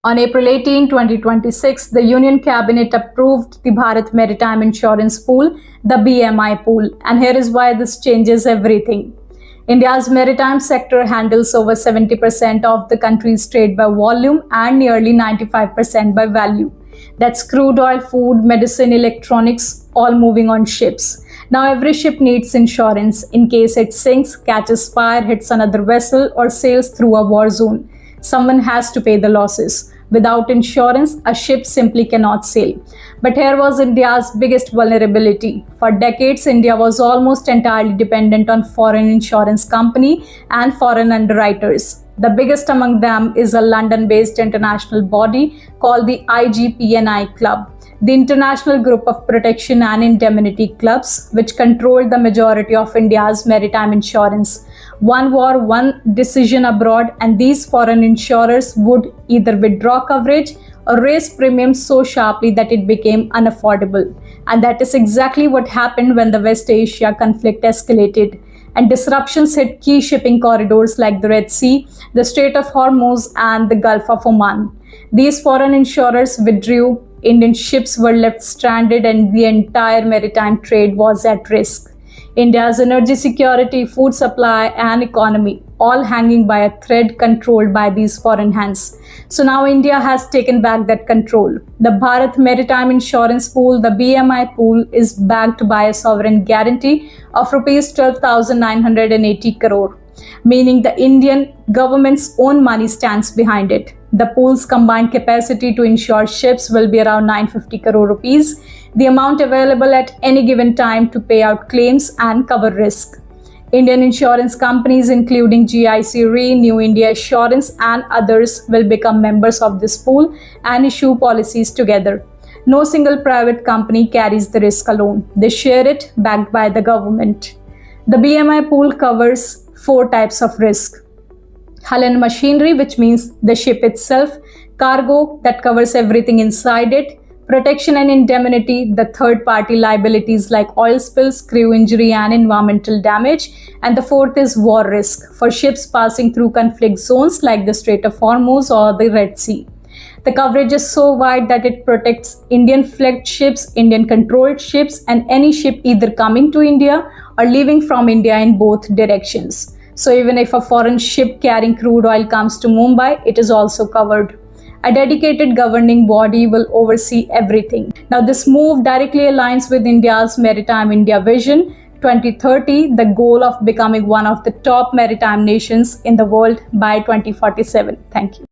On April 18, 2026, the Union Cabinet approved the Bharat Maritime Insurance Pool, the BMI pool, and here is why this changes everything. India's maritime sector handles over 70% of the country's trade by volume and nearly 95% by value. That's crude oil, food, medicine, electronics, all moving on ships. Now every ship needs insurance in case it sinks, catches fire, hits another vessel, or sails through a war zone. Someone has to pay the losses. Without insurance, a ship simply cannot sail. But here was India's biggest vulnerability. For decades, India was almost entirely dependent on foreign insurance company and foreign underwriters. The biggest among them is a London-based international body called the IGPNI Club, the International Group of Protection and Indemnity Clubs, which controlled the majority of India's maritime insurance. One war, one decision abroad, and these foreign insurers would either withdraw coverage or raise premiums so sharply that it became unaffordable. And that is exactly what happened when the West Asia conflict escalated and disruptions hit key shipping corridors like the Red Sea, the Strait of Hormuz, and the Gulf of Oman. These foreign insurers withdrew, Indian ships were left stranded, and the entire maritime trade was at risk. India's energy security, food supply, and economy all hanging by a thread controlled by these foreign hands. So now India has taken back that control. The Bharat Maritime Insurance Pool, the BMI pool, is backed by a sovereign guarantee of Rs 12,980 crore, meaning the Indian government's own money stands behind it. The pool's combined capacity to insure ships will be around 950 crore rupees, the amount available at any given time to pay out claims and cover risk. Indian insurance companies including GIC Re, New India Assurance, and others will become members of this pool and issue policies together. No single private company carries the risk alone. They share it, backed by the government. The BMI pool covers 4 types of risk. Hull and machinery, which means the ship itself. Cargo, that covers everything inside it. Protection and indemnity, the third-party liabilities like oil spills, crew injury, and environmental damage. And the fourth is war risk, for ships passing through conflict zones like the Strait of Hormuz or the Red Sea. The coverage is so wide that it protects Indian-flagged ships, Indian-controlled ships, and any ship either coming to India or leaving from India in both directions. So even if a foreign ship carrying crude oil comes to Mumbai, it is also covered. A dedicated governing body will oversee everything. Now this move directly aligns with India's Maritime India Vision 2030, the goal of becoming one of the top maritime nations in the world by 2047. Thank you.